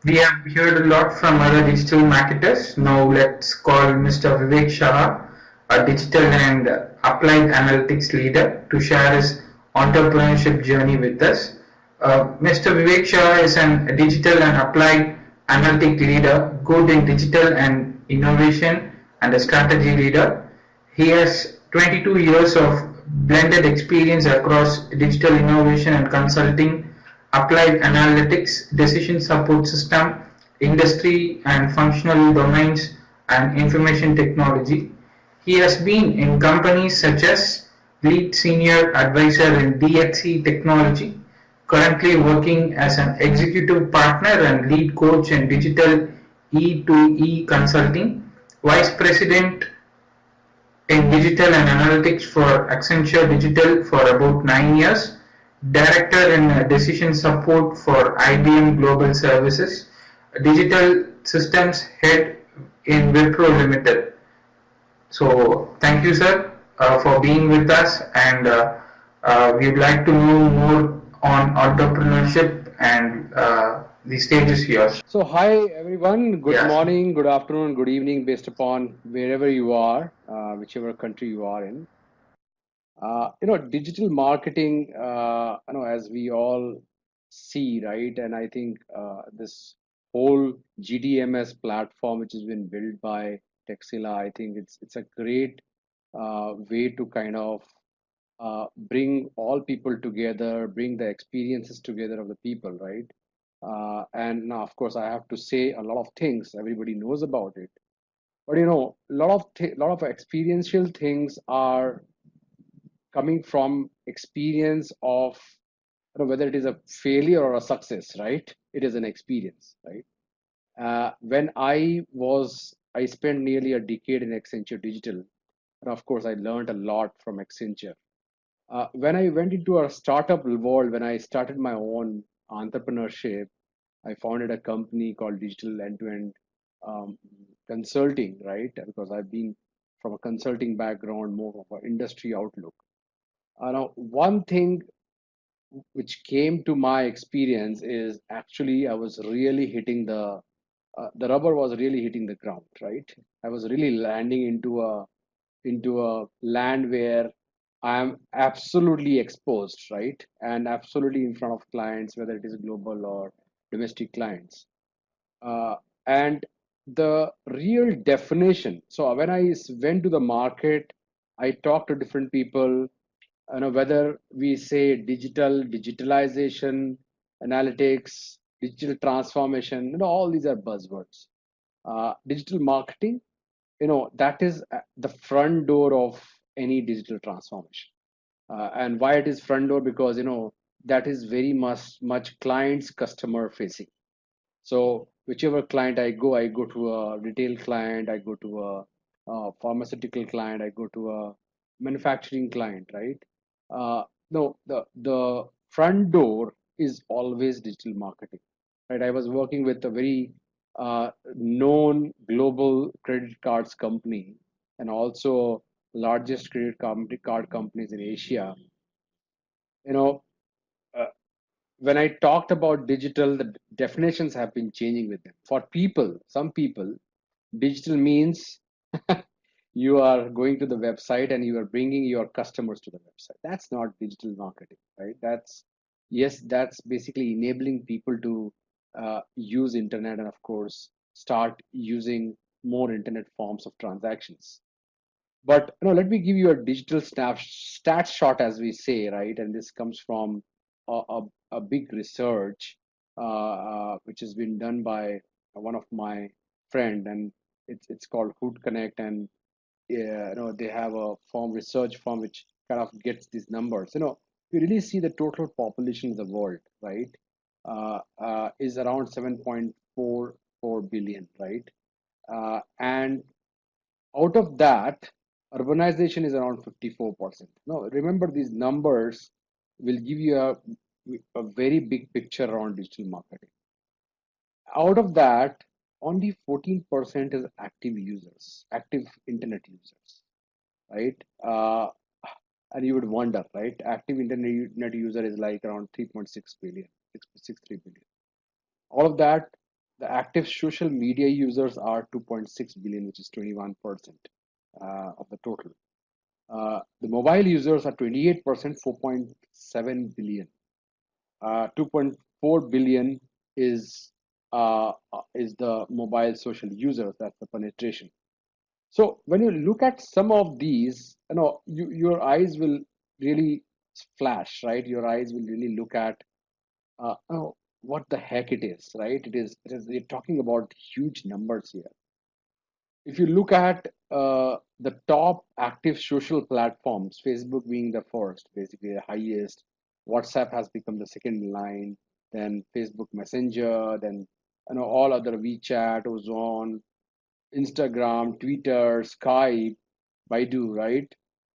We have heard a lot from other digital marketers. Now let's call Mr. Vivek Saha, a digital and applied analytics leader, to share his entrepreneurship journey with us. Mr. Vivek Saha is a digital and applied analytic leader, good in digital and innovation, and a strategy leader. He has 22 years of blended experience across digital innovation and consulting, applied analytics, decision support system, industry and functional domains, and information technology. He has been in companies such as lead senior advisor in DXC Technology, currently working as an executive partner and lead coach in digital E2E consulting, vice president in digital and analytics for Accenture Digital for about 9 years, director in decision support for IBM Global Services, digital systems head in Wipro Limited. So, thank you, sir, for being with us, and we'd like to know more on entrepreneurship, and the stage is yours. So, hi everyone. Good Yes. morning, good afternoon, good evening, based upon wherever you are, whichever country you are in. Digital marketing, as we all see, right? And I think this whole GDMS platform, which has been built by Texila, I think it's a great way to kind of bring all people together, bring the experiences together of the people, right? And now, of course, I have to say a lot of things. Everybody knows about it, but lot of experiential things are coming from experience of whether it is a failure or a success, right? It is an experience, right? When I spent nearly a decade in Accenture Digital, and of course, I learned a lot from Accenture. When I went into a startup world, when I started my own entrepreneurship, I founded a company called Digital End-to-End um, Consulting, right? Because I've been from a consulting background, more of an industry outlook. Now, one thing which came to my experience is actually I was really hitting the rubber was really hitting the ground, right? I was really landing into a land where I am absolutely exposed, right? And absolutely in front of clients, whether it is global or domestic clients. Uh, and the real definition. So when went to the market, I talked to different people, whether we say digitalization, analytics, digital transformation, all these are buzzwords. Digital marketing, that is the front door of any digital transformation. And why it is front door? Because that is very much clients customer facing. So whichever client I go to a retail client, I go to a pharmaceutical client, I go to a manufacturing client, right? No, the front door is always digital marketing, right? I was working with a very known global credit cards company and also largest card companies in Asia. You know, uh, when I talked about digital, the definitions have been changing with them. For people, some people, digital means you are going to the website and you are bringing your customers to the website. That's not digital marketing, right? That's basically enabling people to use internet and of course start using more internet forms of transactions. But let me give you a digital stat shot, as we say, right? And this comes from a big research which has been done by one of my friend, and it's called Hood Connect, and they have a research firm which kind of gets these numbers. You really see the total population of the world, right? Is around 7.44 billion, right? And out of that, urbanization is around 54%. Now, remember these numbers will give you a very big picture around digital marketing. Out of that, only 14% is active users, active internet users, right? And you would wonder, right? Active internet user is like around 3.6 billion, 6.63 billion. All of that The active social media users are 2.6 billion, which is 21% of the total. The mobile users are 28%, 4.7 billion. 2.4 billion is the mobile social users. That's the penetration. So when you look at some of these, your eyes will really flash, right? Your eyes will really look at what the heck it is, right? It is we're talking about huge numbers here. If you look at the top active social platforms, Facebook being the first, basically the highest, WhatsApp has become the second in line, then Facebook Messenger, then all other WeChat, Ozone, Instagram, Twitter, Skype, Baidu, right?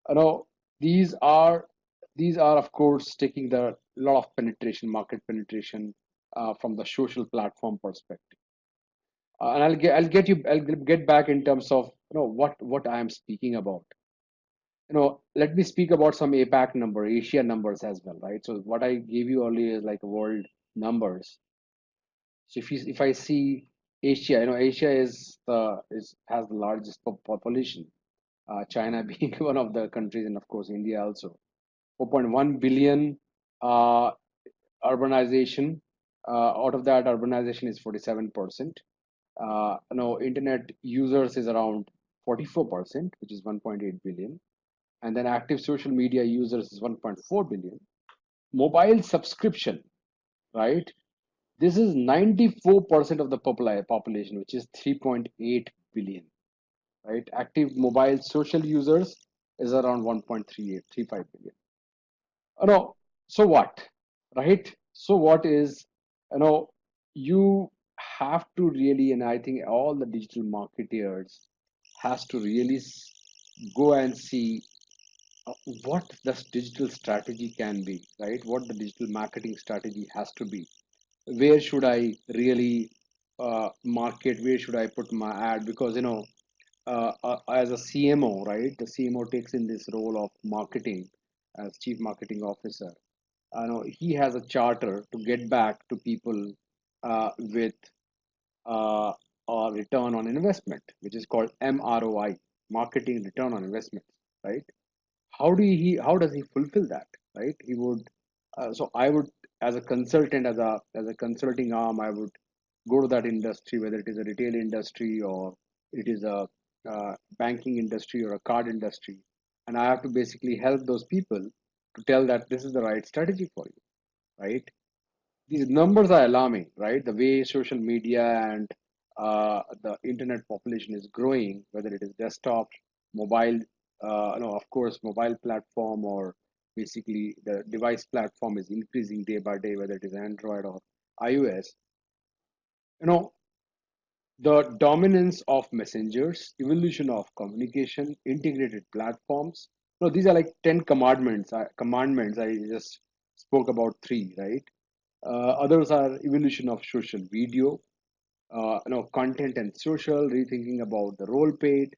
You know, these are these are of course taking the lot of penetration, market penetration from the social platform perspective. And I'll get back in terms of what I am speaking about. Let me speak about some APAC number, Asia numbers as well, right? So what I gave you earlier is like world numbers. So if I see Asia, Asia is has the largest population. China being one of the countries, and of course India also. 4.1 billion uh, urbanization. Out of that, urbanization is 47%. Internet users is around 44%, which is 1.8 billion. And then active social media users is 1.4 billion. Mobile subscription, right? This is 94% of the population, which is 3.8 billion, right? Active mobile social users is around 1.35 billion. No, so what, right? So what is, you know, you have to really, and I think all the digital marketers has to really go and see what this digital strategy can be, right? What the digital marketing strategy has to be. Where should I really market? Where should I put my ad? Because as a CMO, right? The CMO takes in this role of marketing as chief marketing officer. I know he has a charter to get back to people with uh, a return on investment, which is called MROI, marketing return on investment, right? How does he fulfill that, right? He would so I would, as a consultant, as a consulting arm, I would go to that industry, whether it is a retail industry or it is a banking industry or a card industry, and I have to basically help those people to tell that this is the right strategy for you, right? These numbers are alarming, right? The way social media and the internet population is growing, whether it is desktop, mobile, of course, mobile platform, or basically the device platform is increasing day by day, whether it is Android or iOS. You know, the dominance of messengers, evolution of communication, integrated platforms. No, these are like 10 commandments. Commandments. I just spoke about three, right? Others are evolution of social video, content and social, rethinking about the role played,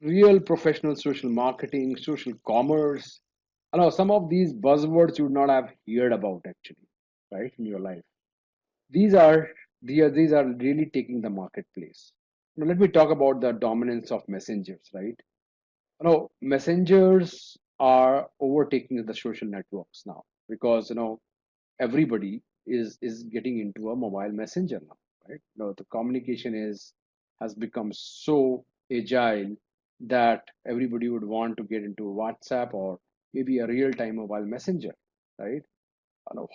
real professional social marketing, social commerce. Some of these buzzwords you would not have heard about actually, right, in your life. These are these are really taking the marketplace. Now, let me talk about the dominance of messengers, right? Messengers are overtaking the social networks now because everybody is getting into a mobile messenger now, right? The communication is has become so agile that everybody would want to get into WhatsApp or maybe a real-time mobile messenger, right?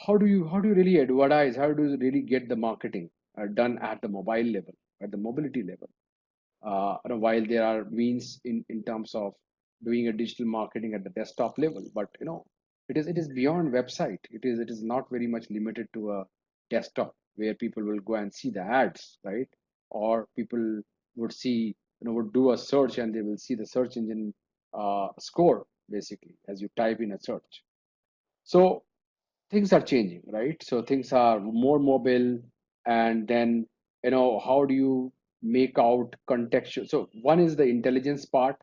How do you really advertise? How do you really get the marketing done at the mobile level, at the mobility level? While there are means in terms of doing a digital marketing at the desktop level, but it is beyond website. It is not very much limited to a desktop where people will go and see the ads, right? Or people would see, would do a search and they will see the search engine score basically as you type in a search. So things are changing, right? So things are more mobile, and then how do you make out contextual? So one is the intelligence part,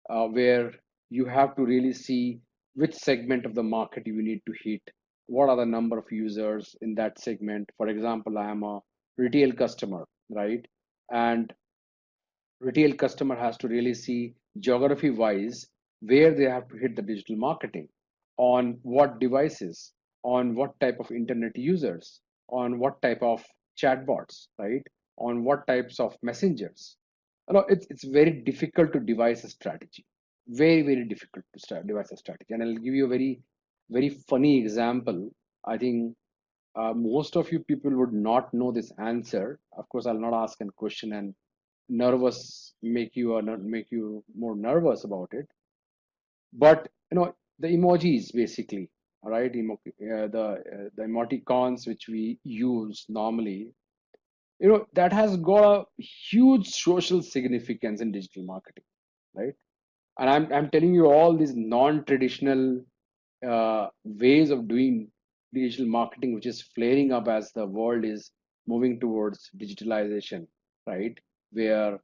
where you have to really see which segment of the market you need to hit. What are the number of users in that segment? For example, I am a retail customer, right? And retail customer has to really see geography wise where they have to hit the digital marketing, on what devices, on what type of internet users, on what type of chatbots, right? On what types of messengers. It's very difficult to devise a strategy. Very, very difficult to devise a strategy. And I'll give you a very, very funny example. I think most of you people would not know this answer. Of course, I'll not ask a question and nervous make you or not make you more nervous about it. But the emojis basically, all right, the emoticons which we use normally, that has got a huge social significance in digital marketing, right? And I'm telling you all these non-traditional ways of doing digital marketing, which is flaring up as the world is moving towards digitalization, right? Where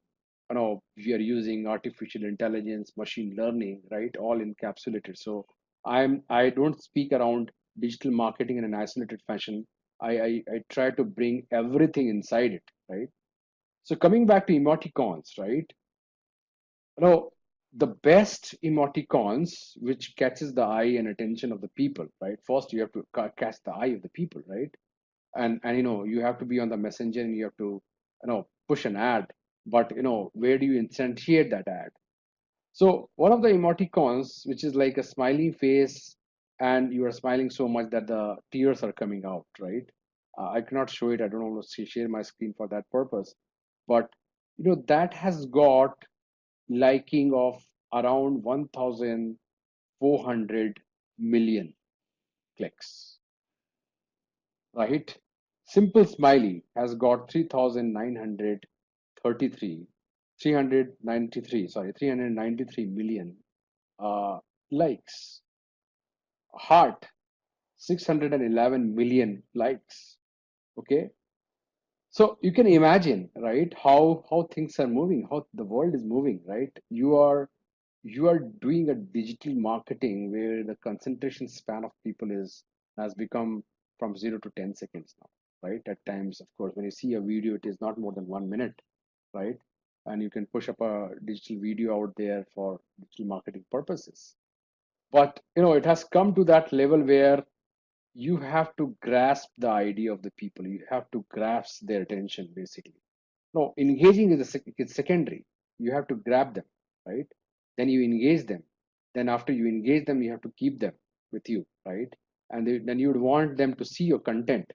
we are using artificial intelligence, machine learning, right? All encapsulated. So I don't speak around digital marketing in an isolated fashion. I try to bring everything inside it, right? So coming back to emoticons, right? you know the best emoticons which catches the eye and attention of the people, right? First you have to catch the eye of the people, right? And you have to be on the messenger and you have to push an ad. But where do you instantiate that ad? So one of the emoticons, which is like a smiling face, and you are smiling so much that the tears are coming out, right? I cannot show it. I don't want to share my screen for that purpose. But that has got liking of around 1,400 million clicks, right? Simple Smiley has got 3,933, 393, sorry, 393 million likes. Heart, 611 million likes. Okay. So you can imagine, right, how things are moving, how the world is moving, right? You are doing a digital marketing where the concentration span of people is has become from 0 to 10 seconds now, right? At times, of course, when you see a video, it is not more than 1 minute, right? And you can push up a digital video out there for digital marketing purposes. But it has come to that level where you have to grasp the idea of the people. You have to grasp their attention, basically. No, engaging is is secondary. You have to grab them, right? Then you engage them. Then after you engage them, you have to keep them with you, right? And then you would want them to see your content.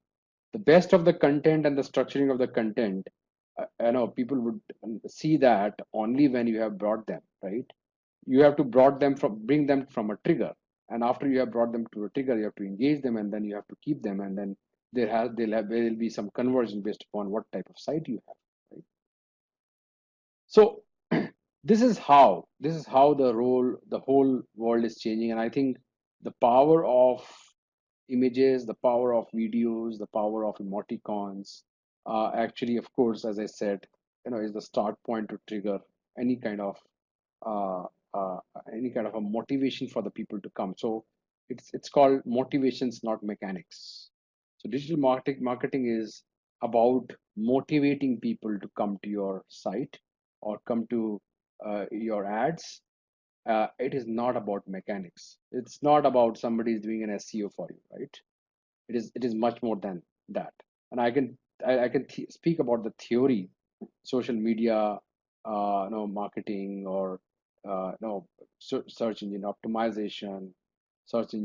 The best of the content and the structuring of the content, people would see that only when you have brought them, right? You have to bring them from a trigger, and after you have brought them to a trigger, you have to engage them, and then you have to keep them, and then there will be some conversion based upon what type of site you have, right? So this is how the whole world is changing. And I think the power of images, the power of videos, the power of emoticons, actually, of course, as I said, is the start point to trigger any kind of uh, uh, any kind of a motivation for the people to come. So it's called motivations, not mechanics. So digital marketing is about motivating people to come to your site or come to your ads. It is not about mechanics. It's not about somebody is doing an SEO for you, right? It is much more than that. And I can speak about the theory, social media, marketing, or search engine optimization, social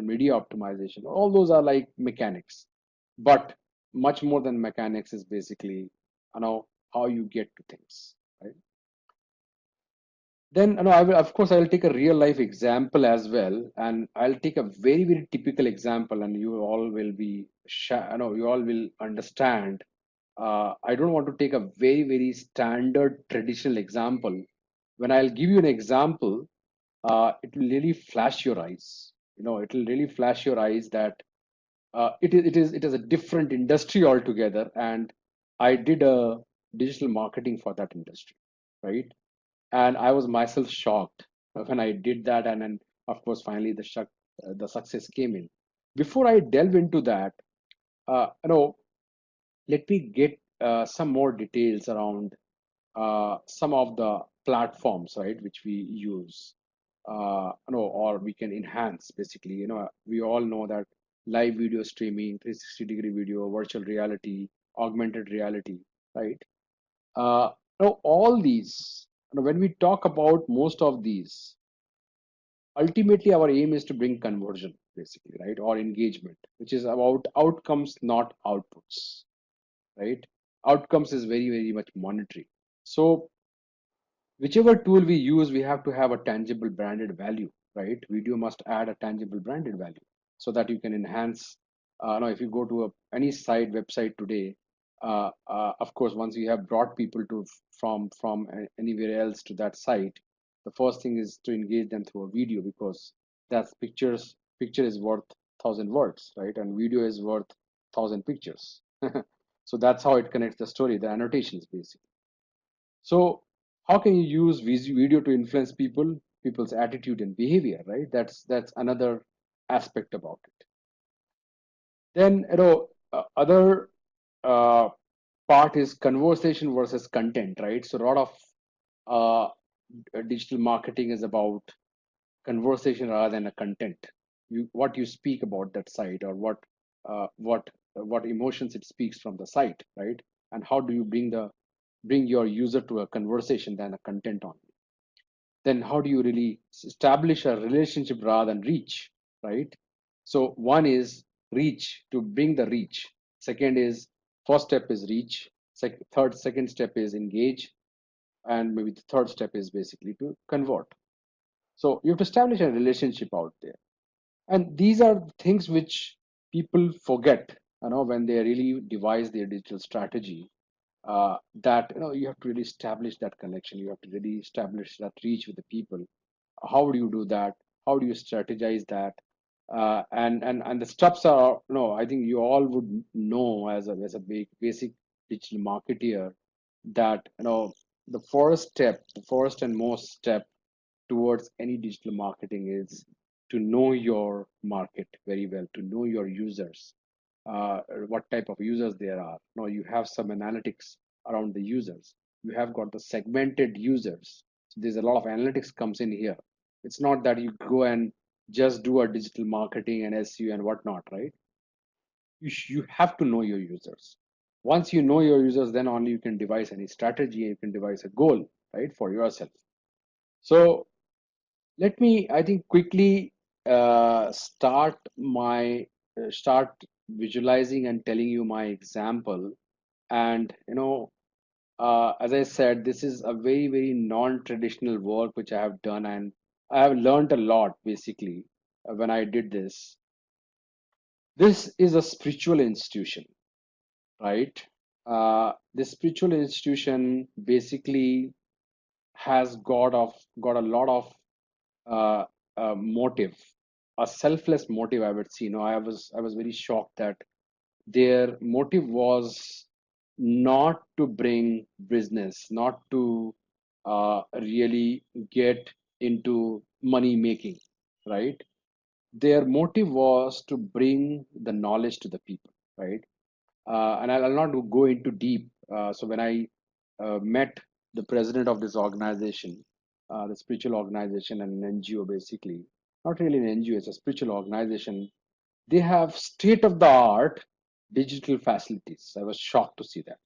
media optimization. All those are like mechanics, but much more than mechanics is basically how you get to things, right? Then, of course, I will take a real life example as well, and I'll take a very, very typical example, and you all will be, you all will understand. I don't want to take a very, very standard traditional example. When I'll give you an example, it will really flash your eyes. It will really flash your eyes that it is a different industry altogether, and I did a digital marketing for that industry, right? And I was myself shocked when I did that, and then of course finally the success came in. Before I delve into that, uh, you know, let me get some more details around some of the platforms, right, which we use, or we can enhance. Basically, we all know that live video streaming, 360-degree video, virtual reality, augmented reality, right? All these, when we talk about most of these, ultimately our aim is to bring conversion, basically, right, or engagement, which is about outcomes, not outputs, right? Outcomes is very, very much monetary. So whichever tool we use, we have to have a tangible branded value, right? Video must add a tangible branded value so that you can enhance. Now, if you go to any site website today, of course, once you have brought people to from anywhere else to that site, the first thing is to engage them through a video, because that's picture is worth 1,000 words, right? And video is worth 1,000 pictures. So that's how it connects the story, the annotations, basically. So how can you use video to influence people's attitude and behavior, right? That's another aspect about it. Then, other uh, part is conversation versus content, right? So a lot of digital marketing is about conversation rather than a content. What you speak about that site, or what emotions it speaks from the site, right? And how do you bring your user to a conversation than a content only? Then how do you really establish a relationship rather than reach, right? So one is reach, to bring the reach. Second is, first step is reach. Second step is engage, and maybe the third step is basically to convert. So you have to establish a relationship out there, and these are things which people forget, when they really devise their digital strategy. That you have to really establish that connection. You have to really establish that reach with the people. How do you do that? How do you strategize that? And the steps are, I think you all would know, as a basic digital marketer, that the first and most step towards any digital marketing is to know your market very well, to know your users, what type of users there are. Now you have some analytics around the users. You have got the segmented users. So there's a lot of analytics comes in here. It's not that you go and just do a digital marketing and SEO and whatnot, right? You have to know your users. Once you know your users, then only you can devise any strategy, and you can devise a goal, right, for yourself. So let me, I think, quickly start visualizing and telling you my example. And as I said, this is a very, very non-traditional work which I have done, and I have learned a lot basically when I did this. This is a spiritual institution, right? This spiritual institution basically has got a lot of uh, motive, a selfless motive, I would say. I was very shocked that their motive was not to bring business, not to really get into money making, right? Their motive was to bring the knowledge to the people, right? And I'll not go into deep. So when I met the president of this organization, the spiritual organization, and an NGO, basically, not really an NGO, it's a spiritual organization. They have state of the art digital facilities. I was shocked to see that.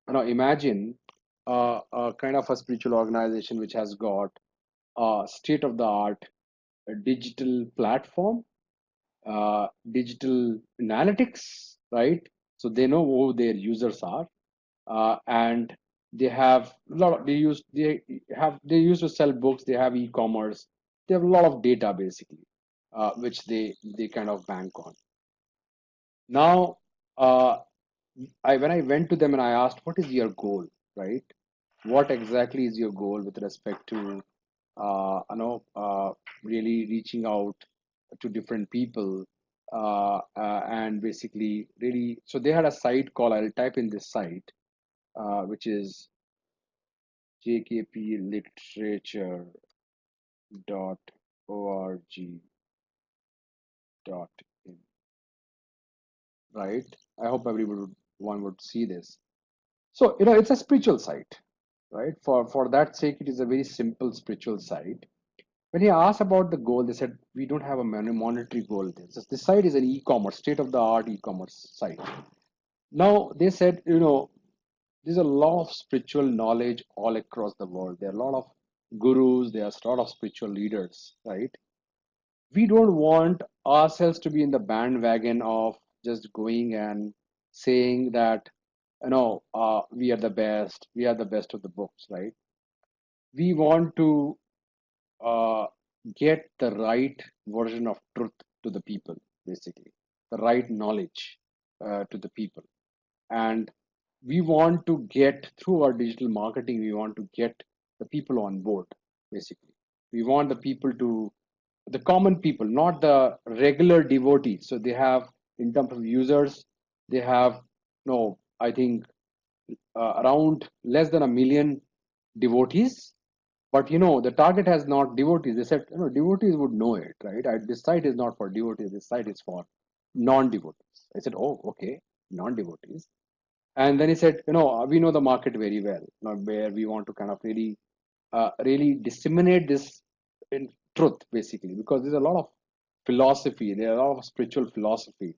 Now imagine a kind of a spiritual organization which has got a state of the art digital platform, digital analytics, right? So they know who their users are, and they have a lot. They used to sell books. They have e-commerce. They have a lot of data basically, which they kind of bank on. Now, when I went to them and I asked, "What is your goal?" Right? What exactly is your goal with respect to really reaching out to different people, and basically really, so they had a site called, I'll type in this site, which is jkpliterature.org.in, right? I hope everybody would one would see this. So, it's a spiritual site, right? For that sake, it is a very simple spiritual site. When he asked about the goal, they said, we don't have a monetary goal. This site is an e-commerce, state-of-the-art e-commerce site. Now, they said, there's a lot of spiritual knowledge all across the world. There are a lot of gurus, there's a lot of spiritual leaders, right? We don't want ourselves to be in the bandwagon of just going and saying that, we are the best of the books, right? We want to uh, get the right version of truth to the people, basically, the right knowledge to the people. And we want to get through our digital marketing, we want to get the people on board, basically. We want the people to, the common people, not the regular devotees. So they have, in terms of users, they have, no, I think around less than a million devotees. But the target has not devotees. They said, devotees would know it, right? This site is not for devotees. This site is for non-devotees. I said, oh, okay, non-devotees. And then he said, we know the market very well, where we want to kind of really disseminate this in truth, basically, because there's a lot of philosophy, there are a lot of spiritual philosophy,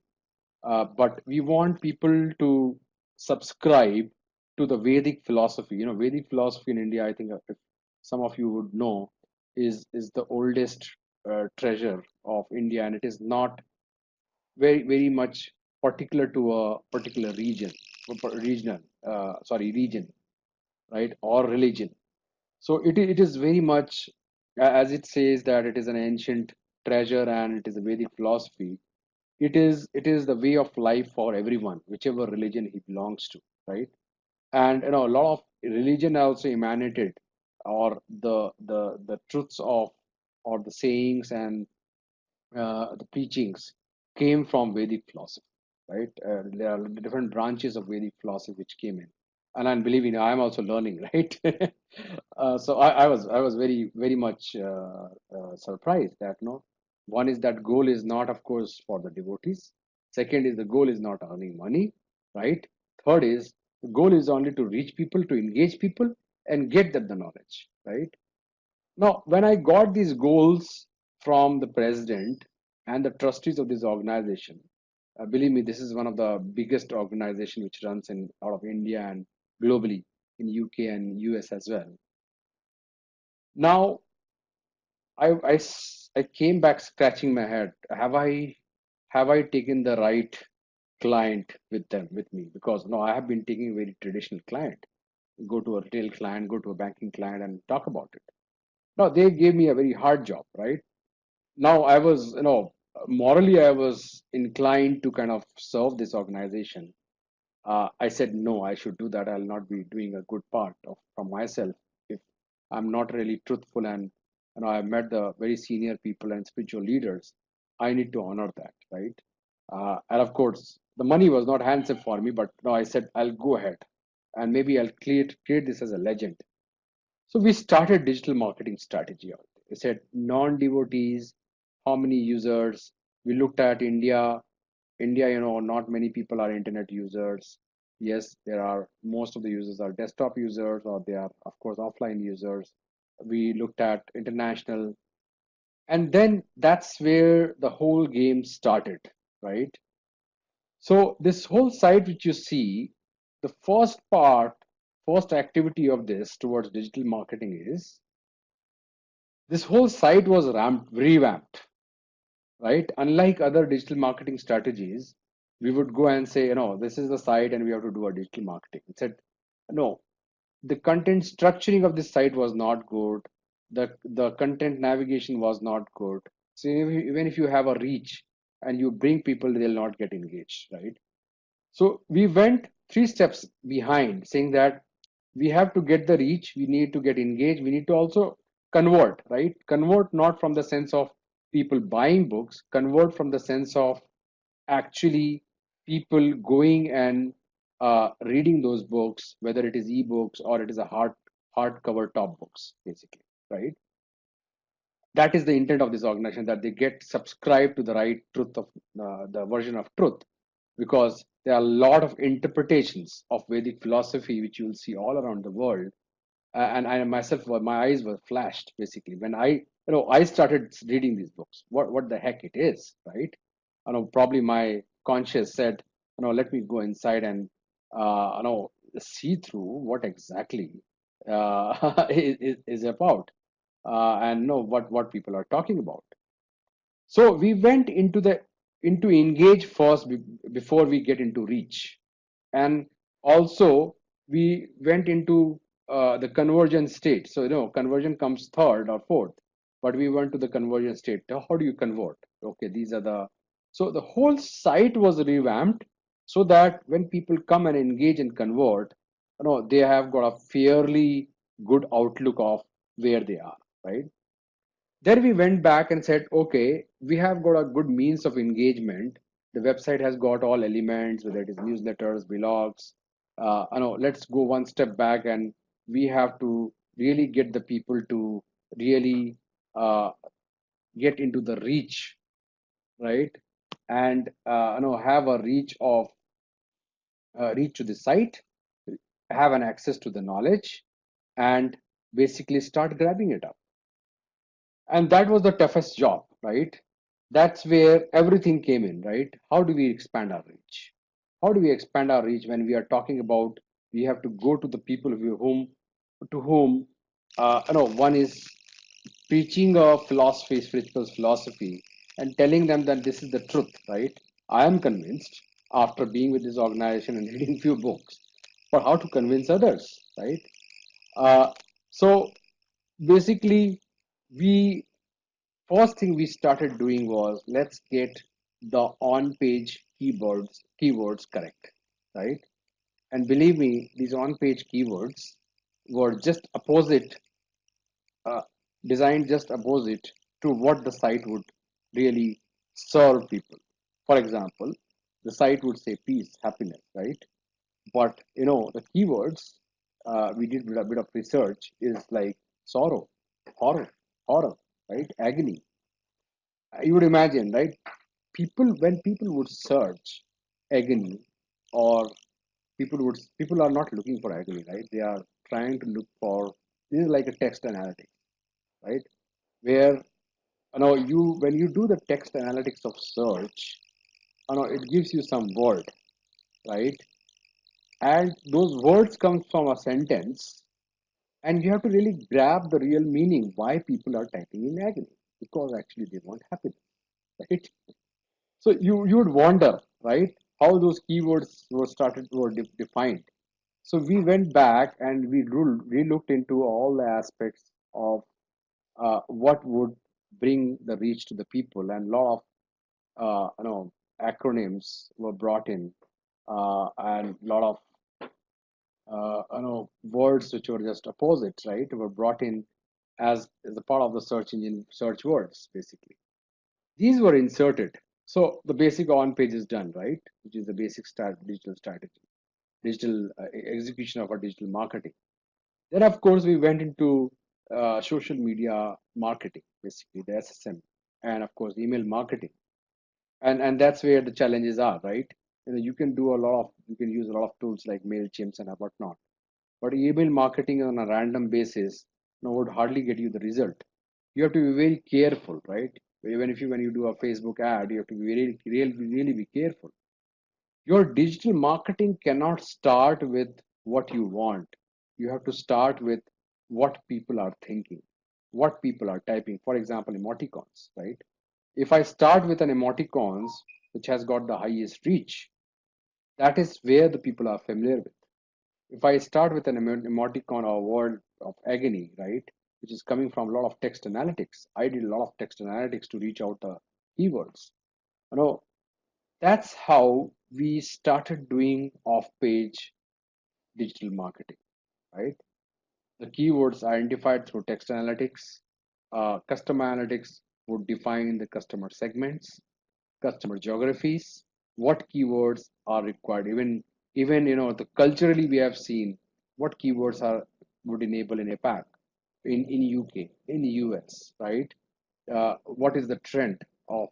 but we want people to subscribe to the Vedic philosophy. Vedic philosophy in India, I think, if some of you would know, is the oldest treasure of India, and it is not very much particular to a particular region, right, or religion. So it is very much, as it says that it is an ancient treasure and it is a Vedic philosophy. It is the way of life for everyone, whichever religion he belongs to, right? And a lot of religion also emanated, or the truths of, or the sayings and the preachings came from Vedic philosophy, right? There are different branches of Vedic philosophy which came in, and I'm believing I'm also learning, right? So I was very much surprised that one is that goal is not, of course, for the devotees. Second is the goal is not earning money, right? Third is the goal is only to reach people, to engage people, and get them the knowledge, right? Now, when I got these goals from the president and the trustees of this organization, believe me, this is one of the biggest organization which runs in out of India and globally, in UK and US as well. Now, I came back scratching my head. Have I taken the right client with me? Because no, I have been taking a very traditional client. Go to a retail client, go to a banking client, and talk about it. Now they gave me a very hard job, right? Now I was, morally I was inclined to kind of serve this organization. I said no, I should do that. I'll not be doing a good part of from myself if I'm not really truthful, and I've met the very senior people and spiritual leaders. I need to honor that, right? And of course the money was not handsome for me, but no, I said I'll go ahead, and maybe I'll create this as a legend. So we started digital marketing strategy out there. We said non-devotees, how many users. We looked at India. India, not many people are internet users. Yes, there are, most of the users are desktop users, or they are, of course, offline users. We looked at international, and then that's where the whole game started, right? So this whole site which you see, the first activity of this towards digital marketing is this whole site was revamped, right? Unlike other digital marketing strategies, we would go and say, this is the site and we have to do a digital marketing. It said, no, the content structuring of this site was not good. The content navigation was not good. So even if you have a reach and you bring people, they'll not get engaged, right? So we went three steps behind, saying that we have to get the reach, we need to get engaged, we need to also convert, right? Convert not from the sense of people buying books, convert from the sense of actually people going and reading those books, whether it is ebooks or it is a hardcover top books, basically, right? That is the intent of this organization, that they get subscribed to the right truth of the version of truth because there are a lot of interpretations of Vedic philosophy which you will see all around the world. And I myself, my eyes were flashed basically when I started reading these books. What the heck it is, right? Probably my conscience said, let me go inside and see through what exactly is about, and know what people are talking about. So we went into engage first before we get into reach, and also we went into the conversion state. So conversion comes third or fourth, but we went to the conversion state. How do you convert? Okay, these are the so the whole site was revamped so that when people come and engage and convert, they have got a fairly good outlook of where they are, right? Then we went back and said, okay, we have got a good means of engagement. The website has got all elements, whether it is newsletters, blogs. Let's go one step back, and we have to really get the people to really uh, get into the reach, right? And have a reach to the site, have an access to the knowledge, and basically start grabbing it up. And that was the toughest job, right? That's where everything came in, right? How do we expand our reach? How do we expand our reach when we are talking about we have to go to the people to whom one is preaching a philosophy, spiritual philosophy, and telling them that this is the truth, right? I am convinced after being with this organization and reading few books, but how to convince others, right? Uh, so basically, we first thing we started doing was let's get the on page keywords correct, right? And believe me, these on page keywords were just opposite, uh, designed just opposite to what the site would really serve people. For example, the site would say peace, happiness, right? But the keywords, we did a bit of research, is like sorrow, horror, right? Agony. You would imagine, right? When people would search agony, or people are not looking for agony, right? They are trying to look for, this is like a text analytics, right? Where you when you do the text analytics of search, it gives you some word, right? And those words come from a sentence, and you have to really grab the real meaning why people are typing in agony, because actually they want happiness, right? So you would wonder, right, how those keywords were defined. So we went back and we looked into all the aspects of what would bring the reach to the people, and a lot of acronyms were brought in, and a lot of words which were just opposites, right, were brought in as a part of the search engine search words basically. These were inserted. So the basic on page is done, right? Which is the basic digital strategy, digital execution of our digital marketing. Then, of course, we went into social media marketing, basically the SSM, and of course, email marketing. And that's where the challenges are, right? You can use a lot of tools like MailChimps and whatnot, but email marketing on a random basis would hardly get you the result. You have to be very careful, right? Even if when you do a Facebook ad, you have to be really be careful. Your digital marketing cannot start with what you want. You have to start with what people are thinking, what people are typing. For example, emoticons, right? If I start with an emoticons which has got the highest reach, that is where the people are familiar with. If I start with an emoticon or word of agony, right, which is coming from a lot of text analytics, I did a lot of text analytics to reach out the keywords. You know, that's how we started doing off-page digital marketing, right? The keywords are identified through text analytics. Customer analytics would define the customer segments, customer geographies, what keywords are required. Even the culturally we have seen what keywords are would enable in APAC, in UK, in US, right? What is the trend of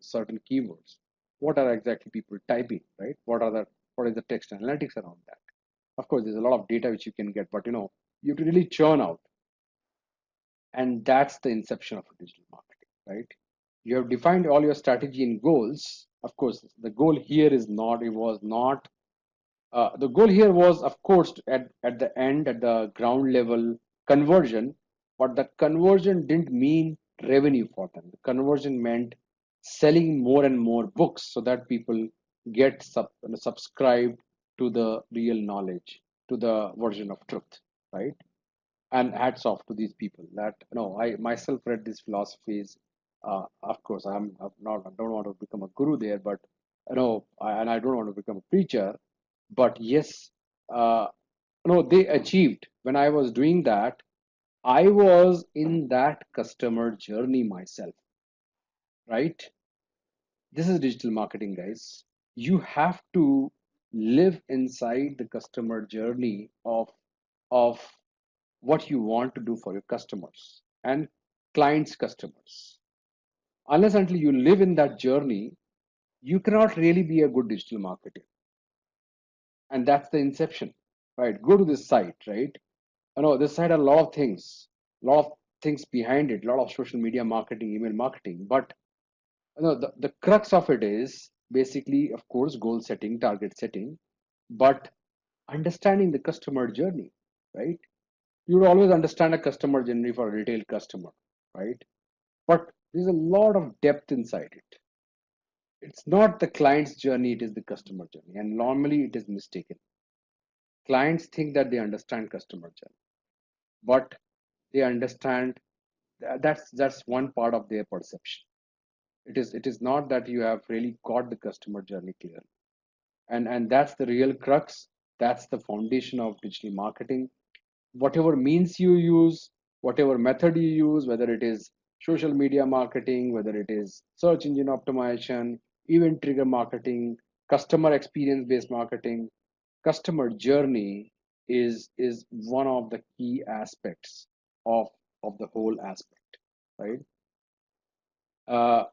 certain keywords? what are exactly people typing, right? What is the text analytics around that? Of course, there's a lot of data which you can get, but you have to really churn out, and that's the inception of a digital marketing, right? You have defined all your strategy and goals. Of course, the goal here is not, it was not, the goal here was, of course, at the end, at the ground level, conversion, but that conversion didn't mean revenue for them. The conversion meant selling more and more books so that people get subscribed to the real knowledge, to the version of truth, right? And hats off to these people that I myself read these philosophies. Of course, I'm not, I don't want to become a guru there, but and I don't want to become a preacher, but yes, they achieved. When I was doing that, I was in that customer journey myself, right? This is digital marketing, guys. You have to live inside the customer journey of what you want to do for your customers and clients' customers. Unless until you live in that journey, you cannot really be a good digital marketer. And that's the inception, right? Go to this site, right? This site had a lot of things behind it, a lot of social media marketing, email marketing. But the crux of it is basically, of course, goal setting, target setting, but understanding the customer journey, right? You would always understand a customer journey for a retail customer, right? But there's a lot of depth inside it. It's not the client's journey, it is the customer journey. And normally it is mistaken. Clients think that they understand customer journey, but they understand that's one part of their perception. It is not that you have really got the customer journey clear. And that's the real crux. That's the foundation of digital marketing. Whatever means you use, whatever method you use, whether it is social media marketing, whether it is search engine optimization, event trigger marketing, customer experience based marketing, customer journey is one of the key aspects of of the whole aspect, right? uh,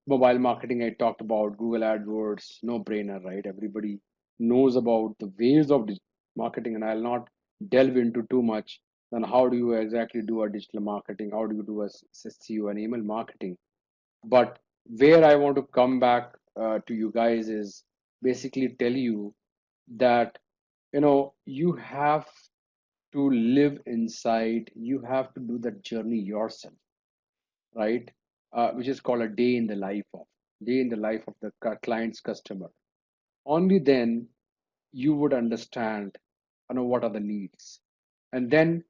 Mobile marketing, I talked about Google AdWords, no brainer, right? Everybody knows about the ways of marketing, and I'll not delve into too much on how do you exactly do a digital marketing, how do you do a SEO and email marketing. But where I want to come back to you guys is basically tell you that you have to live inside, you have to do that journey yourself, right? Which is called a day in the life of the client's customer. Only then you would understand, what are the needs, and then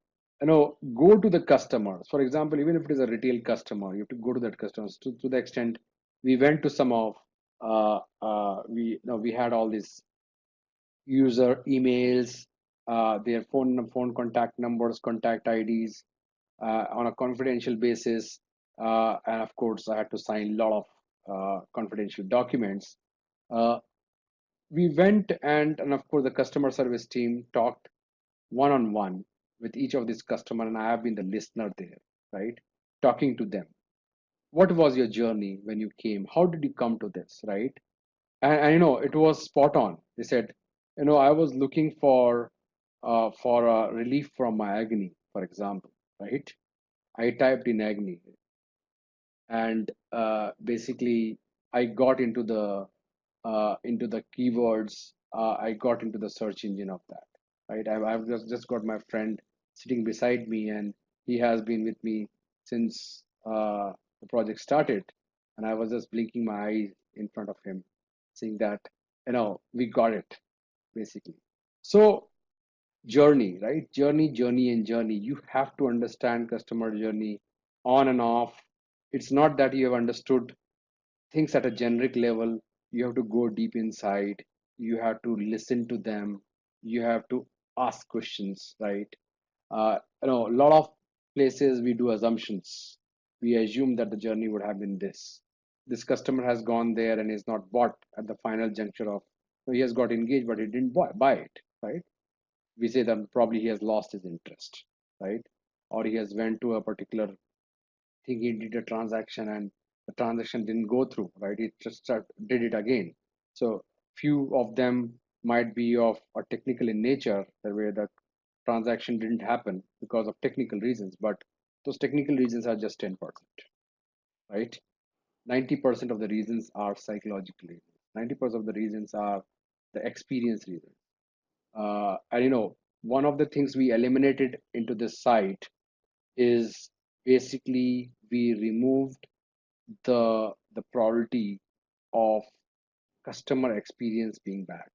go to the customers. For example, even if it is a retail customer, you have to go to that customers to the extent we went to some of we had all these user emails, their phone contact numbers, contact IDs, on a confidential basis. And of course, I had to sign a lot of confidential documents. Uh, we went and of course, the customer service team talked one on one with each of these customer, and I have been the listener there, right? Talking to them. What was your journey when you came? How did you come to this, right? And it was spot on. They said, I was looking for a relief from my agony, for example, right? I typed in agony, and basically I got into the keywords. I got into the search engine of that, right? I've just got my friend sitting beside me, and he has been with me since the project started, and I was just blinking my eyes in front of him, saying that we got it, basically. So journey, right? Journey. You have to understand customer journey on and off. It's not that you have understood things at a generic level. You have to go deep inside. You have to listen to them. You have to ask questions, right? A lot of places we do assumptions. We assume that the journey would have been this customer has gone there and is not bought at the final juncture of, he has got engaged but he didn't buy it, right? We say that probably he has lost his interest, right? Or he has went to a particular thing, he did a transaction and the transaction didn't go through, right? It just did it again. So few of them might be of a technical in nature, the way the transaction didn't happen because of technical reasons, but those technical reasons are just 10%, right? 90% of the reasons are psychological reasons. 90% of the reasons are the experience reasons. And one of the things we eliminated into this site is basically we removed the probability of customer experience being bad.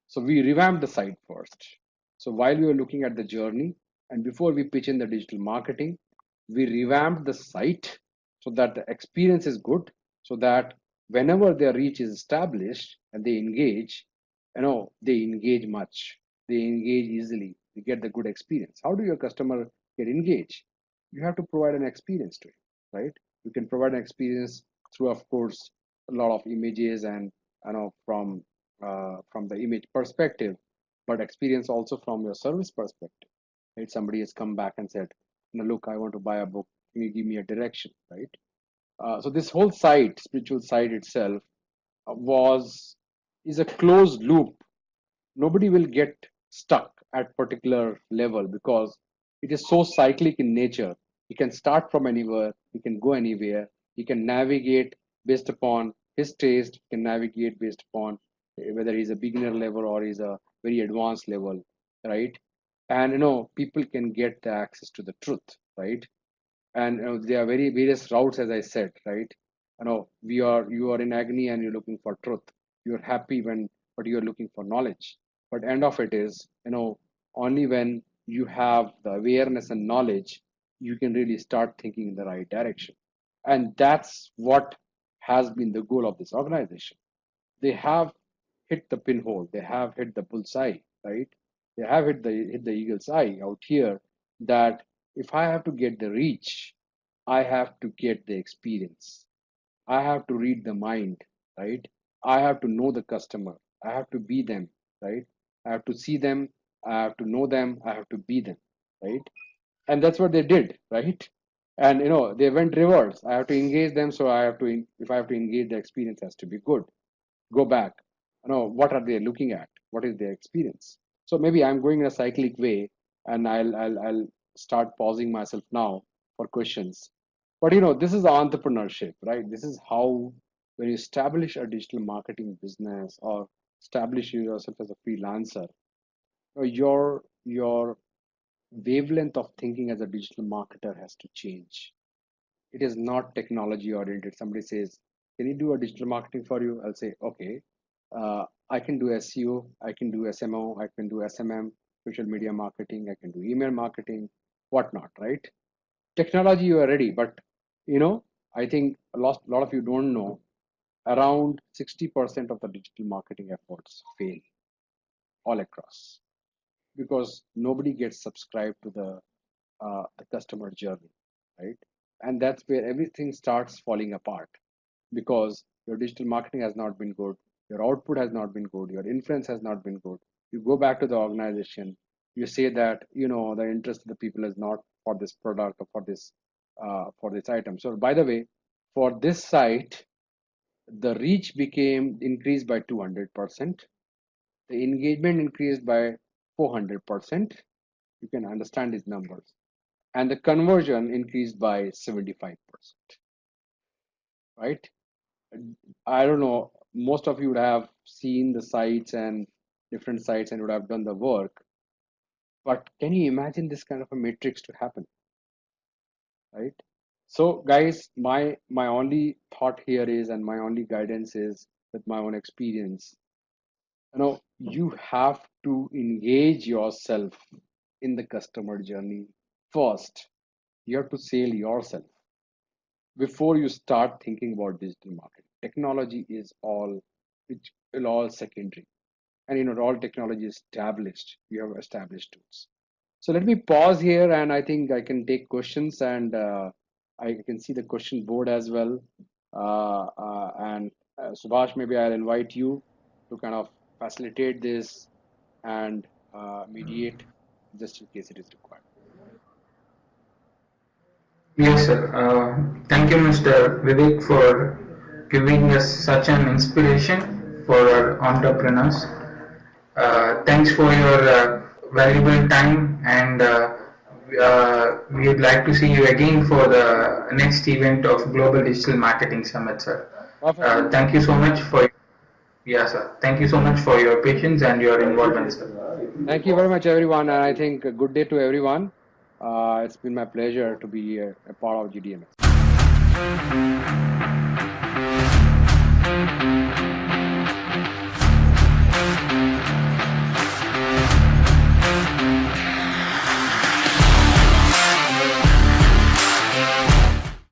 So we revamped the site first. So while we were looking at the journey and before we pitch in the digital marketing, we revamped the site so that the experience is good, so that whenever their reach is established and they engage, they engage much, they engage easily, they get the good experience. How do your customer get engaged? You have to provide an experience to it, right? You can provide an experience through, of course, a lot of images and from the image perspective, but experience also from your service perspective, right? Somebody has come back and said, look, I want to buy a book, can you give me a direction, right? So this whole site, spiritual site itself, was is a closed loop. Nobody will get stuck at particular level because it is so cyclic in nature. He can start from anywhere, he can go anywhere, he can navigate based upon his taste, he can navigate based upon whether he's a beginner level or he's a very advanced level, right? And people can get the access to the truth, right? And there are very various routes, as I said, right? You are in agony and you're looking for truth. You're happy when, but you're looking for knowledge. But end of it is, only when you have the awareness and knowledge, you can really start thinking in the right direction. And that's what has been the goal of this organization. They have hit the pinhole, they have hit the bullseye, right? They have hit the eagle's eye out here, that if I have to get the reach, I have to get the experience. I have to read the mind, right? I have to know the customer. I have to be them, right? I have to see them. I have to know them. I have to be them, right? And that's what they did, right? And they went reverse. I have to engage them, so I have to. If I have to engage, the experience has to be good. Go back. What are they looking at? What is their experience? So maybe I'm going in a cyclic way, and I'll start pausing myself now for questions. But this is entrepreneurship, right? This is how, when you establish a digital marketing business or establish yourself as a freelancer, your wavelength of thinking as a digital marketer has to change. It is not technology oriented. Somebody says, can you do a digital marketing for you? I'll say, okay. I can do SEO, I can do SMO, I can do SMM, social media marketing, I can do email marketing, whatnot, right? Technology, you are ready, but I think a lot of you don't know, around 60% of the digital marketing efforts fail all across because nobody gets subscribed to the customer journey, right? And that's where everything starts falling apart because your digital marketing has not been good, your output has not been good, your influence has not been good. You go back to the organization, you say that the interest of the people is not for this product or for this item. So by the way, for this site, the reach became increased by 200%, the engagement increased by 400%. You can understand these numbers, and the conversion increased by 75%, right? I don't know, most of you would have seen the sites and different sites and would have done the work, but can you imagine this kind of a matrix to happen, right? So guys, my only thought here is, and my only guidance is with my own experience, you have to engage yourself in the customer journey first. You have to sell yourself before you start thinking about digital marketing. Technology is all, which will all secondary. And all technology is established. You have established tools. So let me pause here, and I think I can take questions, and I can see the question board as well. And Subhash, maybe I'll invite you to kind of facilitate this and mediate just in case it is required. Yes, sir. Thank you, Mr. Vivek, for giving us such an inspiration for our entrepreneurs. Thanks for your valuable time, and we would like to see you again for the next event of Global Digital Marketing Summit, sir. Perfect. Thank you so much for, yeah, sir. Thank you so much for your patience and your involvement, sir. Thank you very much, everyone. And I think a good day to everyone. It's been my pleasure to be a part of GDMS.